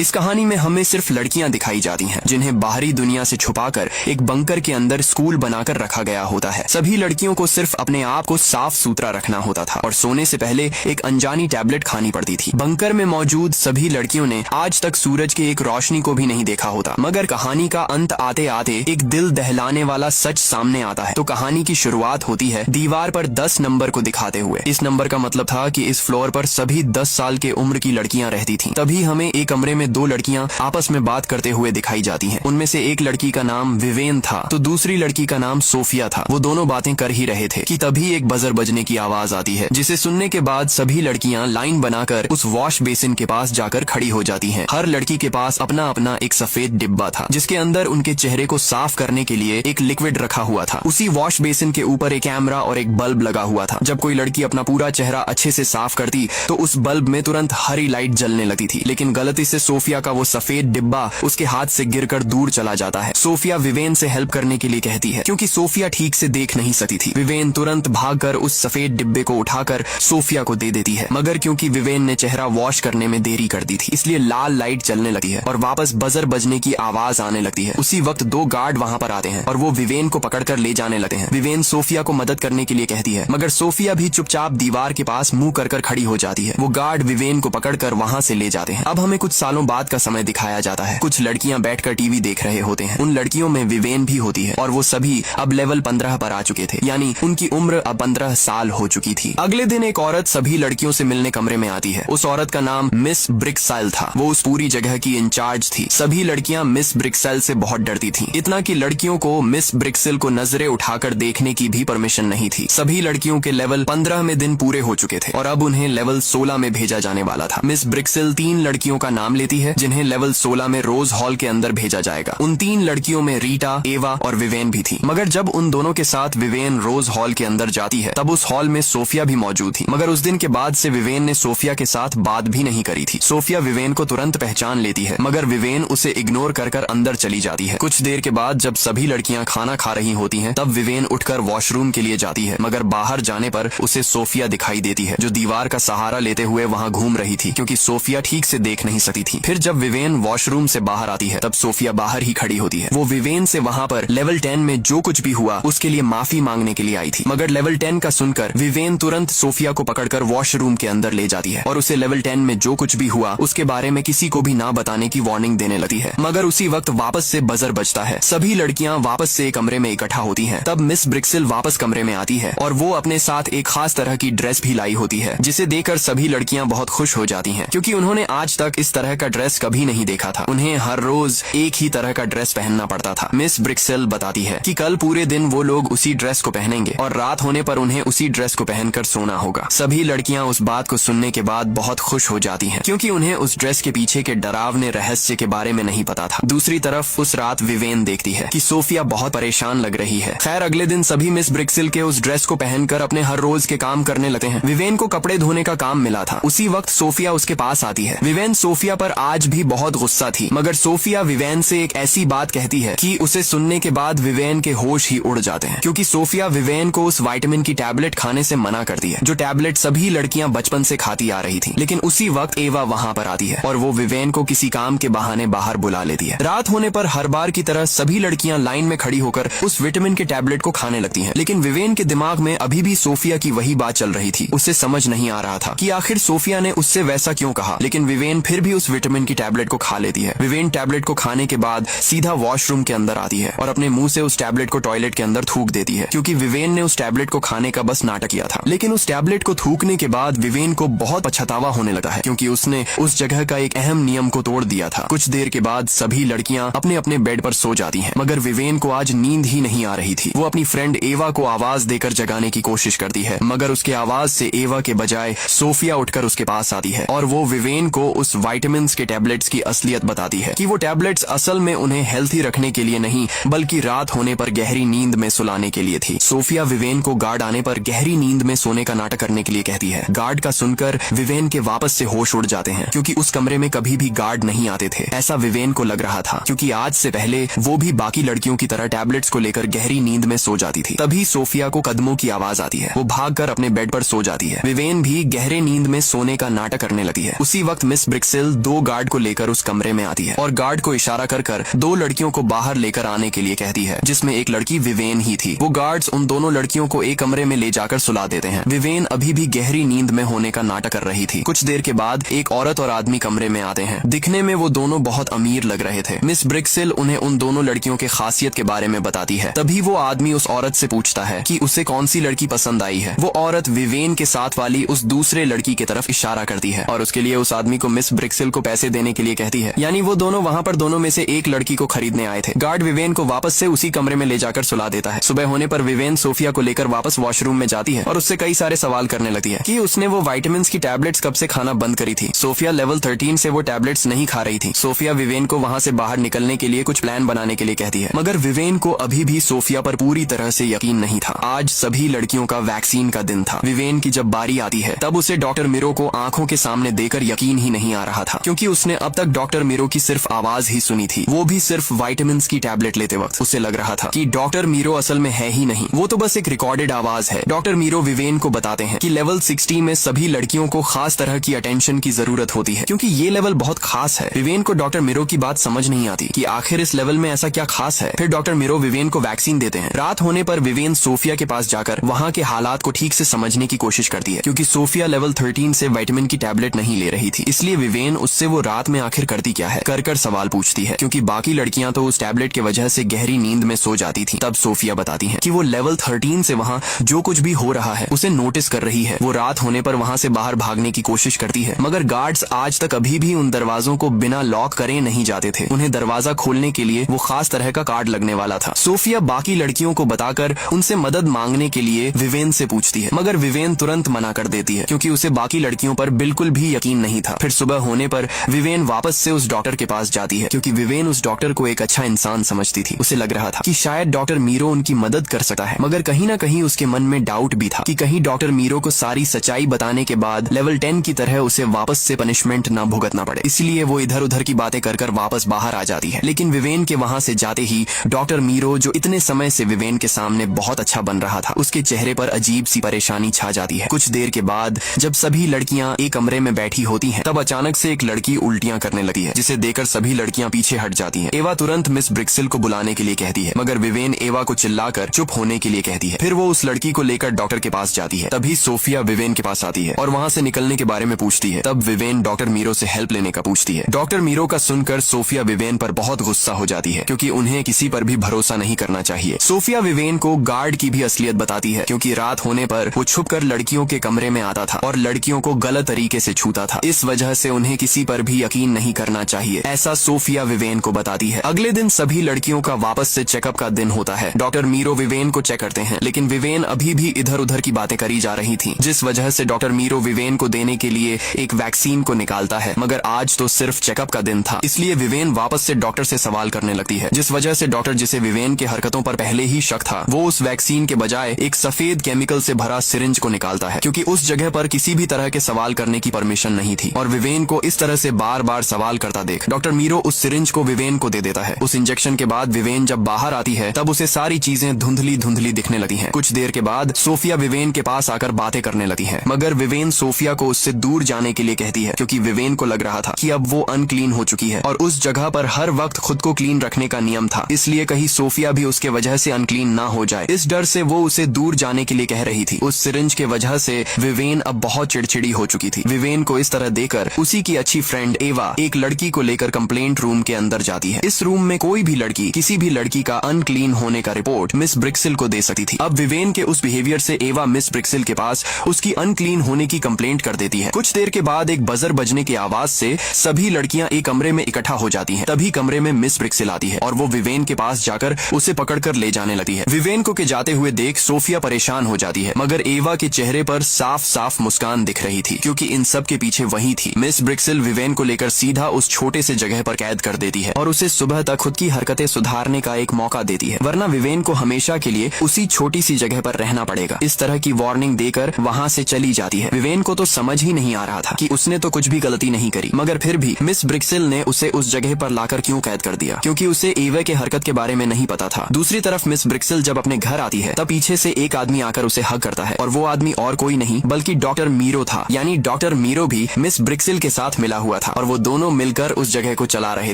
इस कहानी में हमें सिर्फ लड़कियां दिखाई जाती हैं जिन्हें बाहरी दुनिया से छुपाकर एक बंकर के अंदर स्कूल बनाकर रखा गया होता है। सभी लड़कियों को सिर्फ अपने आप को साफ सुथरा रखना होता था और सोने से पहले एक अनजानी टैबलेट खानी पड़ती थी। बंकर में मौजूद सभी लड़कियों ने आज तक सूरज की एक रोशनी को भी नहीं देखा होता। मगर कहानी का अंत आते आते एक दिल दहलाने वाला सच सामने आता है। तो कहानी की शुरुआत होती है दीवार पर 10 नंबर को दिखाते हुए। इस नंबर का मतलब था कि इस फ्लोर पर सभी 10 साल के उम्र की लड़कियां रहती थीं। तभी हमें एक कमरे में 2 लड़कियां आपस में बात करते हुए दिखाई जाती हैं। उनमें से एक लड़की का नाम विवेन था तो दूसरी लड़की का नाम सोफिया था। वो दोनों बातें कर ही रहे थे कि तभी एक बजर बजने की आवाज आती है, जिसे सुनने के बाद सभी लड़कियां लाइन बनाकर उस वॉश बेसिन के पास जाकर खड़ी हो जाती हैं। हर लड़की के पास अपना अपना एक सफेद डिब्बा था जिसके अंदर उनके चेहरे को साफ करने के लिए एक लिक्विड रखा हुआ था। उसी वॉश बेसिन के ऊपर एक कैमरा और एक बल्ब लगा हुआ था। जब कोई लड़की अपना पूरा चेहरा अच्छे से साफ करती तो उस बल्ब में तुरंत हरी लाइट जलने लगती थी। लेकिन गलती से सोफिया का वो सफेद डिब्बा उसके हाथ से गिरकर दूर चला जाता है। सोफिया विवेन से हेल्प करने के लिए कहती है क्योंकि सोफिया ठीक से देख नहीं सकती थी। विवेन तुरंत भागकर उस सफेद डिब्बे को उठाकर सोफिया को दे देती है। मगर क्योंकि विवेन ने चेहरा वॉश करने में देरी कर दी थी इसलिए लाल लाइट जलने लगती है और वापस बजर बजने की आवाज आने लगती है। उसी वक्त 2 गार्ड वहाँ पर आते हैं और वो विवेन को पकड़कर ले जाने लगते हैं। विवेन सोफिया को मदद करने के लिए कहती है मगर सोफिया भी चुपचाप दीवार के पास मुंह कर खड़ी हो जाती है। वो गार्ड विवेन को पकड़कर वहाँ से ले जाते हैं। अब हमें कुछ सालों बाद का समय दिखाया जाता है। कुछ लड़कियां बैठकर टीवी देख रहे होते हैं। उन लड़कियों में विवेन भी होती है और वो सभी अब लेवल 15 पर आ चुके थे, यानी उनकी उम्र अब 15 साल हो चुकी थी। अगले दिन एक औरत सभी लड़कियों से मिलने कमरे में आती है। उस औरत का नाम मिस ब्रिक्सेल था। वो उस पूरी जगह की इंचार्ज थी। सभी लड़कियां मिस ब्रिक्सेल से बहुत डरती थीं। इतना कि लड़कियों को मिस ब्रिक्सेल को नजरें उठाकर देखने की भी परमिशन नहीं थी। सभी लड़कियों के लेवल 15 में दिन पूरे हो चुके थे और अब उन्हें लेवल 16 में भेजा जाने वाला था। मिस ब्रिक्सेल 3 लड़कियों का नाम लेती है जिन्हें लेवल 16 में रोज हॉल के अंदर भेजा जाएगा। उन 3 लड़कियों में रीटा, एवा और विवेन भी थी। मगर जब उन दोनों के साथ विवेन रोज हॉल के अंदर जाती है तब उस हॉल में सोफिया भी मौजूद थी। मगर उस दिन के बाद से विवेन ने सोफिया के साथ बात भी नहीं करी थी। सोफिया विवेन को तुरंत पहचान लेती है मगर विवेन उसे इग्नोर कर अंदर चली जाती है। कुछ देर के बाद जब सभी लड़कियां खाना खा रही होती हैं तब विवेन उठकर वॉशरूम के लिए जाती है। मगर बाहर जाने पर उसे सोफिया दिखाई देती है जो दीवार का सहारा लेते हुए वहाँ घूम रही थी क्योंकि सोफिया ठीक से देख नहीं सकती थी। फिर जब विवेन वॉशरूम से बाहर आती है तब सोफिया बाहर ही खड़ी होती है। वो विवेन से वहाँ पर लेवल 10 में जो कुछ भी हुआ उसके लिए माफी मांगने के लिए आई थी। मगर लेवल 10 का सुनकर विवेन तुरंत सोफिया को पकड़कर वॉशरूम के अंदर ले जाती है और उसे लेवल 10 में जो कुछ भी हुआ उसके बारे में किसी को भी ना बताने की वार्निंग देने लगती है। मगर उसी वक्त वापस से बजर बजता है। सभी लड़कियां वापस से एक कमरे में इकट्ठा होती हैं। तब मिस ब्रिक्सेल वापस कमरे में आती है और वो अपने साथ एक खास तरह की ड्रेस भी लाई होती है जिसे देखकर सभी लड़कियां बहुत खुश हो जाती हैं क्योंकि उन्होंने आज तक इस तरह का ड्रेस कभी नहीं देखा था। उन्हें हर रोज एक ही तरह का ड्रेस पहनना पड़ता था। मिस ब्रिक्सेल बताती है कि कल पूरे दिन वो लोग उसी ड्रेस को पहनेंगे और रात होने पर उन्हें उसी ड्रेस को पहनकर सोना होगा। सभी लड़कियां उस बात को सुनने के बाद बहुत खुश हो जाती हैं क्योंकि उन्हें उस ड्रेस के पीछे के डरावने रहस्य के बारे में नहीं पता था। दूसरी तरफ उस रात विवेन देखती है कि सोफिया बहुत परेशान लग रही है। खैर अगले दिन सभी मिस ब्रिक्सेल के उस ड्रेस को पहनकर अपने हर रोज के काम करने लगते हैं। विवेन को कपड़े धोने का काम मिला था। उसी वक्त सोफिया उसके पास आती है। विवेन सोफिया पर आज भी बहुत गुस्सा थी मगर सोफिया विवेन से एक ऐसी बात कहती है कि उसे सुनने के बाद विवेन के होश ही उड़ जाते हैं क्योंकि सोफिया विवेन को उस विटामिन की टैबलेट खाने से मना करती है जो टैबलेट सभी लड़कियां बचपन से खाती आ रही थी। लेकिन उसी वक्त एवा वहाँ पर आती है और वो विवेन को किसी काम के बहाने बाहर बुला लेती है। रात होने पर हर बार की तरह सभी लड़कियां लाइन में खड़ी होकर उस विटामिन के टैबलेट को खाने लगती हैं। लेकिन विवेन के दिमाग में अभी भी सोफिया की वही बात चल रही थी। उसे समझ नहीं आ रहा था कि आखिर सोफिया ने उससे वैसा क्यों कहा। लेकिन विवेन फिर भी उस विटामिन की टैबलेट को खा लेती है। विवेन टैबलेट को खाने के बाद सीधा वॉशरूम के अंदर आती है और अपने मुंह से उस टैबलेट को टॉयलेट के अंदर थूक देती है क्योंकि विवेन ने उस टैबलेट को खाने का बस नाटक किया था। लेकिन उस टैबलेट को थूकने के बाद विवेन को बहुत पछतावा होने लगा है क्योंकि उसने उस जगह का एक अहम नियम को तोड़ दिया था। कुछ देर के बाद सभी लड़कियां अपने अपने बेड पर सो जाती हैं मगर विवेन को आज नींद ही नहीं आ रही थी। वो अपनी फ्रेंड एवा को आवाज देकर जगाने की कोशिश करती है मगर उसके आवाज से एवा के बजाय सोफिया उठकर उसके पास आती है और वो विवेन को उस विटामिन के टैबलेट्स की असलियत बताती है कि वो टैबलेट्स असल में उन्हें हेल्थी रखने के लिए नहीं बल्कि रात होने पर गहरी नींद में सुलाने के लिए थी। सोफिया विवेन को गार्ड आने पर गहरी नींद में सोने का नाटक करने के लिए कहती है। गार्ड का सुनकर विवेन के वापस से होश उड़ जाते हैं क्योंकि उस कमरे में कभी भी गार्ड नहीं आते थे। ऐसा विवेन को लग रहा था क्योंकि आज से पहले वो भी बाकी लड़कियों की तरह टैबलेट्स को लेकर गहरी नींद में सो जाती थी। तभी सोफिया को कदमों की आवाज आती है। वो भागकर अपने बेड पर सो जाती है। विवेन भी गहरे नींद में सोने का नाटक करने लगती है। उसी वक्त मिस ब्रिक्सेल 2 गार्ड को लेकर उस कमरे में आती है और गार्ड को इशारा कर कर 2 लड़कियों को बाहर लेकर आने के लिए कहती है, जिसमें एक लड़की विवेन ही थी। वो गार्ड्स उन दोनों लड़कियों को एक कमरे में ले जाकर सुला देते हैं। विवेन अभी भी गहरी नींद में होने का नाटक कर रही थी। कुछ देर के बाद एक औरत और आदमी कमरे में आते हैं। दिखने में वो दोनों बहुत अमीर लग रहे थे। मिस ब्रिक्सिल उन्हें उन दोनों लड़कियों के खासियत के बारे में बताती है। तभी वो आदमी उस औरत से पूछता है कि उसे कौन सी लड़की पसंद आई है। वो औरत विवेन के साथ वाली उस दूसरे लड़की की तरफ इशारा करती है और उसके लिए उस आदमी को मिस ब्रिक्सिल को पैसे देने के लिए कहती है। यानी वो दोनों वहाँ पर दोनों में से एक लड़की को खरीदने आए थे। गार्ड विवेन को वापस से उसी कमरे में ले जाकर सुला देता है। सुबह होने पर विवेन सोफिया को लेकर वापस वॉशरूम में जाती है और उससे कई सारे सवाल करने लगती है कि उसने वो विटामिन्स की टैबलेट्स कब से खाना बंद करी थी। सोफिया लेवल 13 से वो टैबलेट्स नहीं खा रही थी। सोफिया विवेन को वहाँ से बाहर निकलने के लिए कुछ प्लान बनाने के लिए कहती है, मगर विवेन को अभी भी सोफिया पर पूरी तरह से यकीन नहीं था। आज सभी लड़कियों का वैक्सीन का दिन था। विवेन की जब बारी आती है तब उसे डॉक्टर मिरो को आंखों के सामने देकर यकीन ही नहीं आ रहा था, क्योंकि उसने अब तक डॉक्टर मिरो की सिर्फ आवाज ही सुनी थी, वो भी सिर्फ विटामिन्स की टैबलेट लेते वक्त। उसे लग रहा था कि डॉक्टर मिरो असल में है ही नहीं, वो तो बस एक रिकॉर्डेड आवाज है। डॉक्टर मिरो विवेन को बताते हैं कि लेवल 60 में सभी लड़कियों को खास तरह की अटेंशन की जरूरत होती है, क्योंकि ये लेवल बहुत खास है। विवेन को डॉक्टर मिरो की बात समझ नहीं आती कि आखिर इस लेवल में ऐसा क्या खास है। फिर डॉक्टर मिरो विवेन को वैक्सीन देते हैं। रात होने पर विवेन सोफिया के पास जाकर वहाँ के हालात को ठीक से समझने की कोशिश करती है, क्योंकि सोफिया लेवल 13 से विटामिन की टैबलेट नहीं ले रही थी। इसलिए विवेन उससे वो रात में आखिर करती क्या है कर सवाल पूछती है, क्योंकि बाकी लड़कियां तो उस टैबलेट की वजह से गहरी नींद में सो जाती थी। तब सोफिया बताती है कि वो लेवल 13 से वहाँ जो कुछ भी हो रहा है उसे नोटिस कर रही है। वो रात होने पर वहाँ से बाहर भागने की कोशिश करती है, मगर गार्ड्स आज तक अभी भी उन दरवाजों को बिना लॉक करे नहीं जाते थे। उन्हें दरवाजा खोलने के लिए वो खास तरह का कार्ड लगने वाला था। सोफिया बाकी लड़कियों को बताकर उनसे मदद मांगने के लिए विवेन से पूछती है, मगर विवेन तुरंत मना कर देती है, क्योंकि उसे बाकी लड़कियों पर बिल्कुल भी यकीन नहीं था। फिर सुबह होने पर विवेन वापस से उस डॉक्टर के पास जाती है, क्योंकि विवेन उस डॉक्टर को एक अच्छा इंसान समझती थी। उसे लग रहा था कि शायद डॉक्टर मीरो उनकी मदद कर सकता है, मगर कहीं ना कहीं उसके मन में डाउट भी था कि कहीं डॉक्टर मीरो को सारी सच्चाई बताने के बाद लेवल 10 की तरह उसे वापस से पनिशमेंट न भुगतना पड़े। इसलिए वो इधर उधर की बातें कर वापस बाहर आ जाती है। लेकिन विवेन के वहाँ से जाते ही डॉक्टर मीरो, जो इतने समय से विवेन के सामने बहुत अच्छा बन रहा था, उसके चेहरे पर अजीब सी परेशानी छा जाती है। कुछ देर के बाद जब सभी लड़कियां एक कमरे में बैठी होती हैं, तब अचानक से एक लड़की उल्टियां करने लगती है, जिसे देखकर सभी लड़कियां पीछे हट जाती हैं। एवा तुरंत मिस ब्रिक्सिल को बुलाने के लिए कहती है, मगर विवेन एवा को चिल्लाकर चुप होने के लिए कहती है। फिर वो उस लड़की को लेकर डॉक्टर के पास जाती है। तभी सोफिया विवेन के पास आती है और वहाँ से निकलने के बारे में पूछती है। तब विवेन डॉक्टर मीरो से हेल्प लेने का पूछती है। डॉक्टर मीरो का सुनकर सोफिया विवेन पर बहुत गुस्सा हो जाती है, क्योंकि उन्हें किसी पर भी भरोसा नहीं करना चाहिए। सोफिया विवेन को गार्ड की भी असलियत बताती है, क्योंकि रात होने पर वो छुपकर लड़कियों के कमरे में आता था और लड़कियों को गलत तरीके से छूता था। इस वजह से उन्हें किसी पर भी यकीन नहीं करना चाहिए, ऐसा सोफिया विवेन को बताती है। अगले दिन सभी लड़कियों का वापस से चेकअप का दिन होता है। डॉक्टर मीरो विवेन को चेक करते हैं, लेकिन विवेन अभी भी इधर उधर की बातें करी जा रही थी, जिस वजह से डॉक्टर मीरो विवेन को देने के लिए एक वैक्सीन को निकालता है। मगर आज तो सिर्फ चेकअप का दिन था, इसलिए विवेन वापस से डॉक्टर से सवाल करने लगती है, जिस वजह से डॉक्टर, जिसे विवेन के हरकतों पर पहले ही शक था, वो उस वैक्सीन के बजाय एक सफेद केमिकल से भरा सिरिंज को निकालता है, क्योंकि उस जगह पर किसी भी तरह के सवाल करने की परमिशन नहीं थी। और विवेन को इस तरह से बार बार सवाल करता देख डॉक्टर मीरो उस सिरिंज को विवेन को दे देता है। उस इंजेक्शन के बाद विवेन जब बाहर आती है तब उसे सारी चीजें धुंधली धुंधली दिखने लगती हैं। कुछ देर के बाद सोफिया विवेन के पास आकर बातें करने लगी है, मगर विवेन सोफिया को उससे दूर जाने के लिए कहती है, क्योंकि विवेन को लग रहा था कि अब वो अनक्लीन हो चुकी है और उस जगह पर हर वक्त खुद को क्लीन रखने का नियम था, इसलिए कहीं सोफिया भी उसके वजह से अनक्लीन ना हो जाए। इस डर से वो उसे दूर जाने के लिए कह रही थी। उस सिरिंज के वजह से विवेन अब बहुत चिड़चिड़ी हो चुकी थी। विवेन को इस तरह देकर उसी की अच्छी फ्रेंड एवा एक लड़की को लेकर कंप्लेंट रूम के अंदर जाती है। इस रूम में कोई भी लड़की किसी भी लड़की का अनक्लीन होने का रिपोर्ट मिस ब्रिक्सिल को दे सकती थी। अब विवेन के उस बिहेवियर से एवा मिस ब्रिक्सिल के पास उसकी अनक्लीन होने की कंप्लेंट कर देती है। कुछ देर के बाद एक बजर बजने की आवाज से सभी लड़कियां एक कमरे में इकट्ठा हो जाती हैं। तभी कमरे में मिस ब्रिक्सिल आती है और वो विवेन के पास जाकर उसे पकड़कर ले जाने लगती है। विवेन को के जाते हुए देख सोफिया परेशान हो जाती है, मगर एवा के चेहरे पर साफ साफ मुस्कान दिख रही थी, क्योंकि इन सब के पीछे वही थी। मिस ब्रिक्सिल विवेन को लेकर सीधा उस छोटे से जगह पर कैद कर देती है और उसे सुबह तक खुद की हरकतें सुधारने का एक मौका देती है, वरना विवेन को हमेशा के लिए उसी छोटी सी जगह पर रहना पड़ेगा। इस तरह की वार्निंग देकर वहाँ से चली जाती है। विवेन को तो समझ ही नहीं आ रहा था कि उसने तो कुछ भी गलती नहीं करी, मगर फिर भी मिस ब्रिक्सिल ने उसे उस जगह पर लाकर क्यों कैद कर दिया, क्योंकि उसे एवा के हरकत के बारे में नहीं पता था। दूसरी तरफ मिस ब्रिक्सिल जब अपने घर आती है तब पीछे से एक आदमी आकर उसे हग करता है और वो आदमी और कोई नहीं बल्कि डॉक्टर मीरो था। यानी डॉक्टर मीरो भी मिस ब्रिक्सिल के साथ मिला हुआ हुआ था और वो दोनों मिलकर उस जगह को चला रहे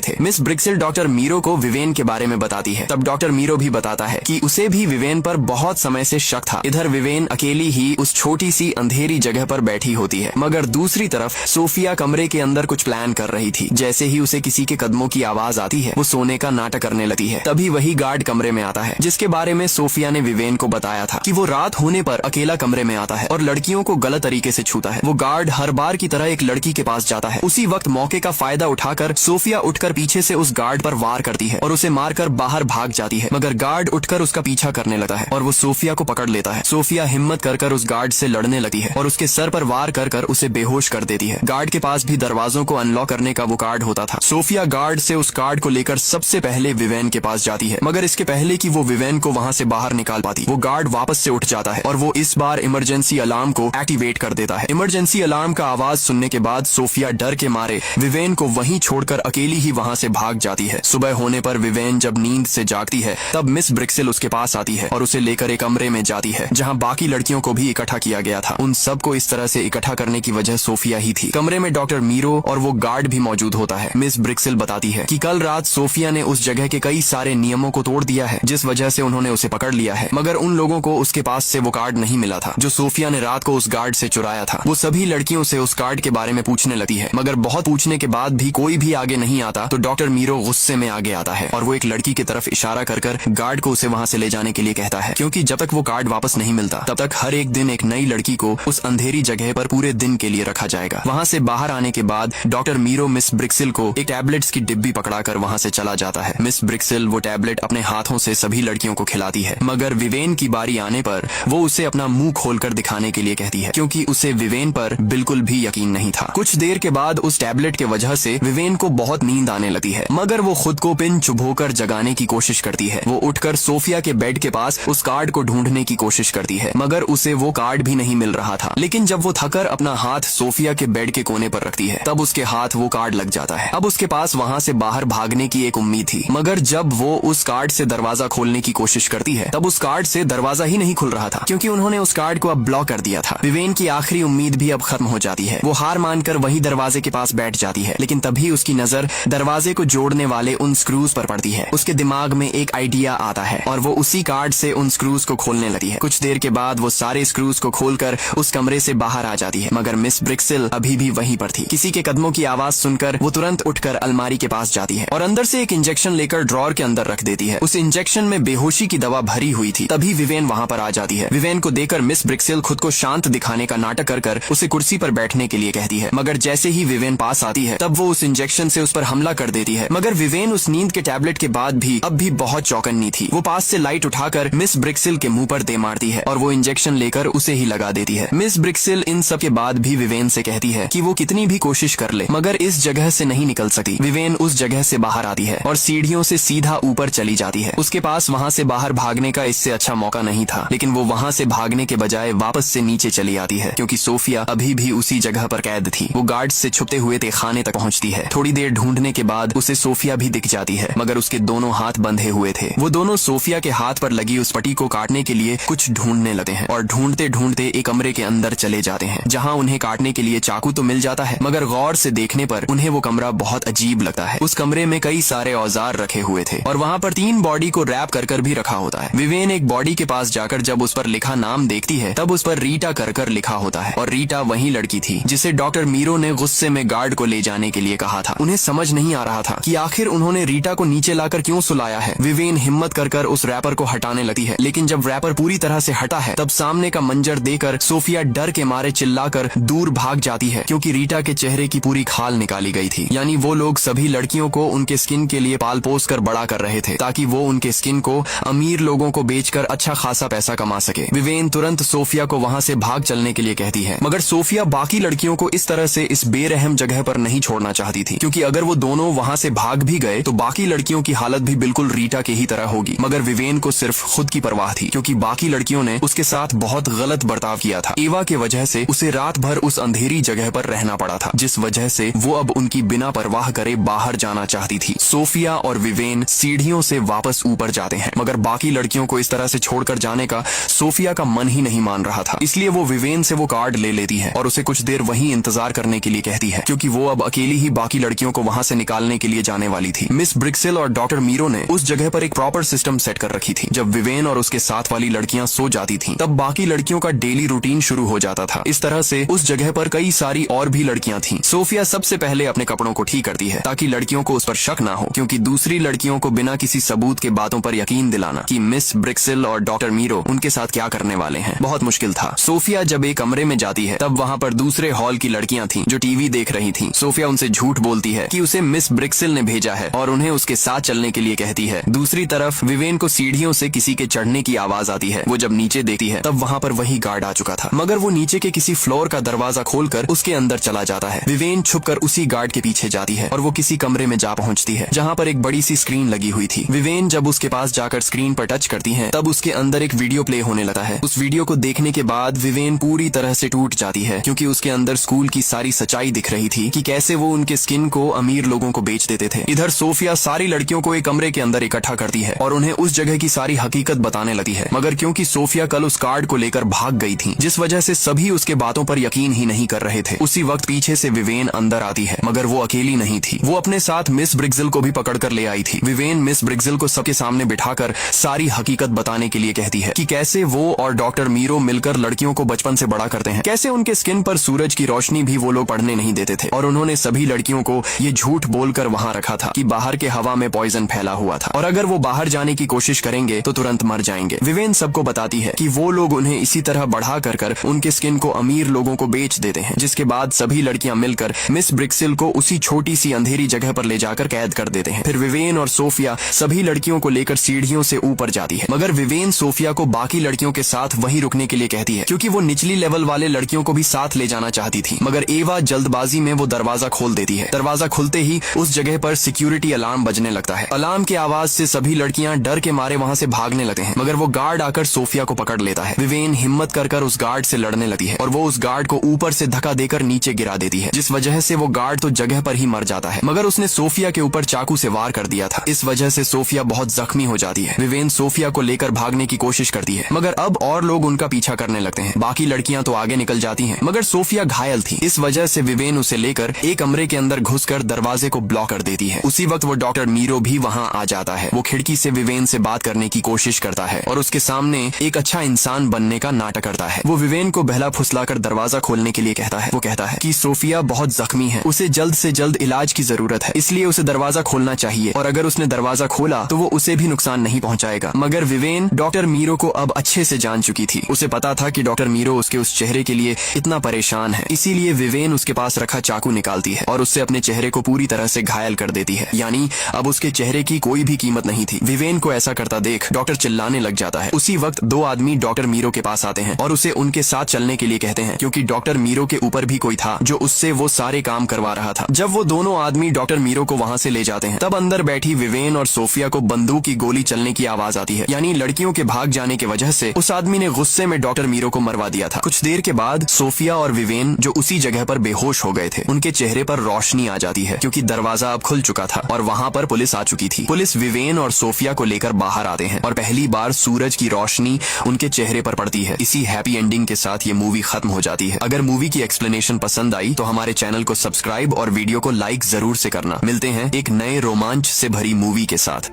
थे। मिस ब्रिक्सिल डॉक्टर मीरो को विवेन के बारे में बताती है। तब डॉक्टर मीरो भी बताता है कि उसे भी विवेन पर बहुत समय से शक था। इधर विवेन अकेली ही उस छोटी सी अंधेरी जगह पर बैठी होती है, मगर दूसरी तरफ सोफिया कमरे के अंदर कुछ प्लान कर रही थी। जैसे ही उसे किसी के कदमों की आवाज आती है, वो सोने का नाटक करने लगती है। तभी वही गार्ड कमरे में आता है, जिसके बारे में सोफिया ने विवेन को बताया था कि वो रात होने पर अकेला कमरे में आता है और लड़कियों को गलत तरीके से छूता है। वो गार्ड हर बार की तरह एक लड़की के पास जाता है। उसी वक्त मौके का फायदा उठाकर सोफिया उठकर पीछे से उस गार्ड पर वार करती है और उसे मारकर बाहर भाग जाती है, मगर गार्ड उठकर उसका पीछा करने लगता है और वो सोफिया को पकड़ लेता है। सोफिया हिम्मत कर उस गार्ड से लड़ने लगती है और उसके सर पर वार कर उसे बेहोश कर देती है। गार्ड के पास भी दरवाजों को अनलॉक करने का वो कार्ड होता था। सोफिया गार्ड से उस कार्ड को लेकर सबसे पहले विवेन के पास जाती है, मगर इसके पहले कि वो विवेन को वहाँ से बाहर निकाल पाती, वो गार्ड वापस से उठ जाता है और वो इस बार इमरजेंसी अलार्म को एक्टिवेट कर देता है। इमरजेंसी अलार्म का आवाज सुनने के बाद सोफिया डर के मारे विवेन को वहीं छोड़कर अकेली ही वहाँ से भाग जाती है। सुबह होने पर विवेन जब नींद से जागती है, तब मिस ब्रिक्सिल उसके पास आती है और उसे लेकर एक कमरे में जाती है जहाँ बाकी लड़कियों को भी इकट्ठा किया गया था। उन सबको इस तरह से इकट्ठा करने की वजह सोफिया ही थी। कमरे में डॉक्टर मीरो और वो गार्ड भी मौजूद होता है। मिस ब्रिक्सिल बताती है कि कल रात सोफिया ने उस जगह के कई सारे नियमों को तोड़ दिया है, जिस वजह से उन्होंने उसे पकड़ लिया है, मगर उन लोगों को उसके पास से वो कार्ड नहीं मिला था जो सोफिया ने रात को उस गार्ड से चुराया था। वो सभी लड़कियों से उस कार्ड के बारे में पूछने लगती है, मगर बहुत पूछने के बाद भी कोई भी आगे नहीं आता तो डॉक्टर मीरो गुस्से में आगे आता है और वो एक लड़की की तरफ इशारा कर गार्ड को उसे वहाँ से ले जाने के लिए कहता है, क्योंकि जब तक वो कार्ड वापस नहीं मिलता तब तक हर एक दिन एक नई लड़की को उस अंधेरी जगह पर पूरे दिन के लिए रखा जाएगा। वहाँ से बाहर आने के बाद डॉक्टर मीरो मिस ब्रिक्सिल को एक टैबलेट्स की डिब्बी पकड़ाकर वहाँ से चला जाता है। मिस ब्रिक्सिल वो टैबलेट अपने हाथों से सभी लड़कियों को खिलाती है, मगर विवेन की बारी आने पर वो उसे अपना मुंह खोलकर दिखाने के लिए कहती है, क्योंकि उसे विवेन पर बिल्कुल भी यकीन नहीं था। कुछ देर के बाद उस टैबलेट के वजह से विवेन को बहुत नींद आने लगती है, मगर वो खुद को पिन चुभोकर जगाने की कोशिश करती है। वो उठकर सोफिया के बेड के पास उस कार्ड को ढूंढने की कोशिश करती है, मगर उसे वो कार्ड भी नहीं मिल रहा था। लेकिन जब वो थकर अपना हाथ सोफिया के बेड के कोने पर रखती है, तब उसके हाथ वो कार्ड लग जाता है। अब उसके पास वहाँ से बाहर भागने की एक उम्मीद थी, मगर जब वो उस कार्ड से दरवाजा खोलने की कोशिश करती है, तब उस कार्ड से दरवाजा ही नहीं खुल रहा था, क्योंकि उन्होंने उस कार्ड को अब ब्लॉक कर दिया था। विवेन की आखिरी उम्मीद भी अब खत्म हो जाती है। वो हार मानकर वही दरवाजे के पास बैठ जाती है, लेकिन तभी उसकी नजर दरवाजे को जोड़ने वाले उन स्क्रूज पर पड़ती है। उसके दिमाग में एक आइडिया आता है और वो उसी कार्ड से उन स्क्रूज को खोलने लगती है। कुछ देर के बाद वो सारे स्क्रूज को खोलकर उस कमरे से बाहर आ जाती है, मगर मिस ब्रिक्सिल अभी भी वहीं पर थी। किसी के कदमों की आवाज सुनकर वो तुरंत उठकर अलमारी के पास जाती है और अंदर से एक इंजेक्शन लेकर ड्रॉर के अंदर रख देती है। उस इंजेक्शन में बेहोशी की दवा भरी हुई थी। तभी विवेन वहाँ पर आ जाती है। विवेन को देखकर मिस ब्रिक्सिल खुद को शांत दिखाने का नाटक कर उसे कुर्सी पर बैठने के लिए कहती है, मगर जैसे ही विवेन पास आती है, तब वो उस इंजेक्शन से उस पर हमला कर देती है। मगर विवेन उस नींद के टैबलेट के बाद भी अब भी बहुत चौकन्नी थी। वो पास से लाइट उठाकर मिस ब्रिक्सिल के मुंह पर दे मारती है और वो इंजेक्शन लेकर उसे ही लगा देती है। मिस ब्रिक्सिल इन सब के बाद भी विवेन से कहती है कि वो कितनी भी कोशिश कर ले, मगर इस जगह से नहीं निकल सकती। विवेन उस जगह से बाहर आती है और सीढ़ियों से सीधा ऊपर चली जाती है। उसके पास वहाँ से बाहर भागने का इससे अच्छा मौका नहीं था, लेकिन वो वहाँ से भागने के बजाय वापस से नीचे चली आती है, क्योंकि सोफिया अभी भी उसी जगह पर कैद थी। वो गार्ड से छुपते हुए तहखाने तक पहुँचती है। थोड़ी देर ढूंढने के बाद उसे सोफिया भी दिख जाती है, मगर उसके दोनों हाथ बंधे हुए थे। वो दोनों सोफिया के हाथ पर लगी उस पट्टी को काटने के लिए कुछ ढूंढने लगते हैं और ढूंढते ढूंढते एक कमरे के अंदर चले जाते हैं, जहाँ उन्हें काटने के लिए चाकू तो मिल जाता है, मगर गौर से देखने पर उन्हें वो कमरा बहुत अजीब लगता है। उस कमरे में कई सारे औजार रखे हुए थे और वहाँ पर 3 बॉडी को रैप कर भी रखा होता है। विवेन एक बॉडी के पास जाकर जब उस पर लिखा नाम देखती है, तब उस पर रीटा कर लिखा होता है और रीटा वही लड़की थी जिसे डॉक्टर मीरो ने गुस्से में गार्ड को ले जाने के लिए कहा था। उन्हें समझ नहीं आ रहा था कि आखिर उन्होंने रीटा को नीचे लाकर क्यों सुलाया है। विवेन हिम्मत कर उस रैपर को हटाने लगती है, लेकिन जब रैपर पूरी तरह से हटा है, तब सामने का मंजर देकर सोफिया डर के मारे चिल्लाकर दूर भाग जाती है, क्योंकि रीटा के चेहरे की पूरी खाल निकाली गई थी। यानी वो लोग सभी लड़कियों को उनके स्किन के लिए पाल पोस कर बड़ा कर रहे थे, ताकि वो उनके स्किन को अमीर लोगों को बेचकर अच्छा खासा पैसा कमा सके। विवेन तुरंत सोफिया को वहाँ से भाग चलने के लिए कहती है, मगर सोफिया बाकी लड़कियों को इस तरह से इस बेरहम जगह पर नहीं छोड़ना चाहती थी, क्योंकि अगर वो दोनों वहाँ से भाग भी गए तो बाकी लड़कियों की हालत भी बिल्कुल रीटा के ही तरह होगी। मगर विवेन को सिर्फ खुद की परवाह थी, क्योंकि बाकी लड़कियों ने उसके साथ बहुत गलत बर्ताव किया था। एवा के वजह से उसे रात भर उस अंधेरी जगह पर रहना पड़ा था, जिस वजह से वो अब उनकी बिना परवाह करे बाहर जाना चाहती थी। सोफिया और विवेन सीढ़ियों से वापस ऊपर जाते हैं, मगर बाकी लड़कियों को इस तरह से छोड़कर जाने का सोफिया का मन ही नहीं मान रहा था। इसलिए वो विवेन से वो कार्ड ले लेती है और उसे कुछ देर वहीं इंतजार करने के लिए कहती है, क्योंकि वो अब अकेली ही बाकी लड़कियों को वहाँ से निकालने के लिए जाने वाली थी। मिस ब्रिक्सेल और डॉक्टर मीरो ने उस जगह पर एक प्रॉपर सिस्टम सेट कर रखी थी। जब विवेन और उसके साथ वाली लड़कियां सो जाती थीं, तब बाकी लड़कियों का डेली रूटीन शुरू हो जाता था। इस तरह से उस जगह पर कई सारी और भी लड़कियां थीं। सोफिया सबसे पहले अपने कपड़ों को ठीक करती है ताकि लड़कियों को उस पर शक ना हो, क्योंकि दूसरी लड़कियों को बिना किसी सबूत के बातों पर यकीन दिलाना कि मिस ब्रिक्सेल और डॉक्टर मीरो उनके साथ क्या करने वाले हैं बहुत मुश्किल था। सोफिया जब एक कमरे में जाती है, तब वहाँ पर दूसरे हॉल की लड़कियां थीं जो टीवी देख रही थीं। सोफिया उनसे झूठ बोलती है कि उसे मिस ब्रिक्सेल ने भेजा है और उन्हें उसके साथ चलने के लिए कहती है। दूसरी तरफ विवेन को सीढ़ियों से किसी के चढ़ने की आवाज आती है। वो जब नीचे देखती है, तब वहाँ पर वही गार्ड आ चुका था, मगर वो नीचे के किसी फ्लोर का दरवाजा खोलकर उसके अंदर चला जाता है। विवेन छुपकर उसी गार्ड के पीछे जाती है और वो किसी कमरे में जा पहुंचती है जहाँ पर एक बड़ी सी स्क्रीन लगी हुई थी। विवेन जब उसके पास जाकर स्क्रीन पर टच करती है, तब उसके अंदर एक वीडियो प्ले होने लगता है। उस वीडियो को देखने के बाद विवेन पूरी तरह से टूट जाती है, क्योंकि उसके अंदर स्कूल की सारी सच्चाई दिख रही थी कि कैसे वो उनके स्किन को अमीर लोगों को बेच देते थे। इधर सोफिया सारी लड़कियों को एक कमरे के अंदर इकट्ठा करती है और उन्हें उस जगह की सारी हकीकत बताने लगती है, मगर क्योंकि सोफिया कल उस कार्ड को लेकर भाग गई थी, जिस वजह से सभी उसके बातों पर यकीन ही नहीं कर रहे थे। उसी वक्त पीछे से विवेन अंदर आती है, मगर वो अकेली नहीं थी। वो अपने साथ मिस ब्रिक्सेल को भी पकड़कर ले आई थी। विवेन मिस ब्रिक्सेल को सबके सामने बिठाकर सारी हकीकत बताने के लिए कहती है कि कैसे वो और डॉक्टर मीरो मिलकर लड़कियों को बचपन से बड़ा करते हैं, कैसे उनके स्किन पर सूरज की रोशनी भी वो लोग पढ़ने नहीं देते थे, और उन्होंने सभी लड़कियों को ये झूठ बोलकर वहाँ रखा था कि बाहर के हवा में पॉइजन फैला हुआ था और अगर वो बाहर जाने की कोशिश करेंगे तो तुरंत मर जाएंगे। विवेन सबको बताती है कि वो लोग उन्हें इसी तरह बढ़ा कर उनके स्किन को अमीर लोगों को बेच देते हैं, जिसके बाद सभी लड़कियां मिलकर मिस ब्रिक्सेल को उसी छोटी सी अंधेरी जगह पर ले जाकर कैद कर देते हैं। फिर विवेन और सोफिया सभी लड़कियों को लेकर सीढ़ियों से ऊपर जाती है, मगर विवेन सोफिया को बाकी लड़कियों के साथ वहीं रुकने के लिए कहती है, क्योंकि वो निचली लेवल वाले लड़कियों को भी साथ ले जाना चाहती थी। मगर एवा जल्दबाजी में वो दरवाजा खोल देती है। दरवाजा खुलते ही उस जगह पर सिक्योरिटी अलार्म बजने लगता है। अलार्म की आवाज से सभी लड़कियां डर के मारे वहाँ से भागने लगते हैं, मगर वो गार्ड आकर सोफिया को पकड़ लेता है। विवेन हिम्मत कर उस गार्ड से लड़ने लगती है और वो उस गार्ड को ऊपर से धक्का देकर नीचे गिरा देती है, जिस वजह से वो गार्ड तो जगह पर ही मर जाता है, मगर उसने सोफिया के ऊपर चाकू से वार कर दिया था। इस वजह से सोफिया बहुत जख्मी हो जाती है। विवेन सोफिया को लेकर भागने की कोशिश करती है, मगर अब और लोग उनका पीछा करने लगते हैं। बाकी लड़कियां तो आगे निकल जाती हैं, मगर सोफिया घायल थी। इस वजह से विवेन उसे लेकर एक कमरे के अंदर घुसकर दरवाजे को ब्लॉक कर देती है। उसी वक्त वो डॉक्टर मीरो भी वहाँ आ जाता है। वो खिड़की से विवेन से बात करने की कोशिश करता है और उसके सामने एक अच्छा इंसान बनने का नाटक करता है। वो विवेन को बहला फुसलाकर दरवाजा खोलने के लिए कहता है। वो कहता है कि सोफिया बहुत जख्मी है, उसे जल्द से जल्द इलाज की जरूरत है, इसलिए उसे दरवाजा खोलना चाहिए, और अगर उसने दरवाजा खोला तो वो उसे भी नुकसान नहीं पहुंचाएगा। मगर विवेन डॉक्टर मीरो को अब अच्छे से जान चुकी थी। उसे पता था कि डॉक्टर मीरो उसके उस चेहरे के लिए इतना परेशान है, इसीलिए विवेन उसके पास रखा चाकू निकालती है और उससे अपने चेहरे को पूरी तरह से घायल कर देती है। यानी अब उसके चेहरे की कोई भी कीमत नहीं थी। विवेन को ऐसा करता देख डॉक्टर चिल्लाने लग जाता है। उसी वक्त दो आदमी डॉक्टर मीरो के पास आते हैं और उसे उनके साथ चलने के लिए कहते हैं, क्योंकि डॉक्टर मीरो के ऊपर भी कोई था जो उससे वो सारे काम करवा रहा था। जब वो दोनों आदमी डॉक्टर मीरो को वहाँ से ले जाते हैं, तब अंदर बैठी विवेन और सोफिया को बंदूक की गोली चलने की आवाज आती है। यानी लड़कियों के भाग जाने की वजह से उस आदमी ने गुस्से में डॉक्टर मीरो को मरवा दिया था। कुछ देर के बाद सोफिया और विवेन जो उसी जगह पर बेहोश हो गए थे, उनके चेहरे पर रोशनी आ जाती है, क्योंकि दरवाजा अब खुल चुका था और वहाँ पर पुलिस आ चुकी थी। पुलिस विवेन और सोफिया को लेकर बाहर आते हैं और पहली बार सूरज की रोशनी उनके चेहरे पर पड़ती है। इसी हैप्पी एंडिंग के साथ ये मूवी खत्म हो जाती है। अगर मूवी की एक्सप्लेनेशन पसंद आई तो हमारे चैनल को सब्सक्राइब और वीडियो को लाइक जरूर से करना। मिलते हैं एक नए रोमांच से भरी मूवी के साथ।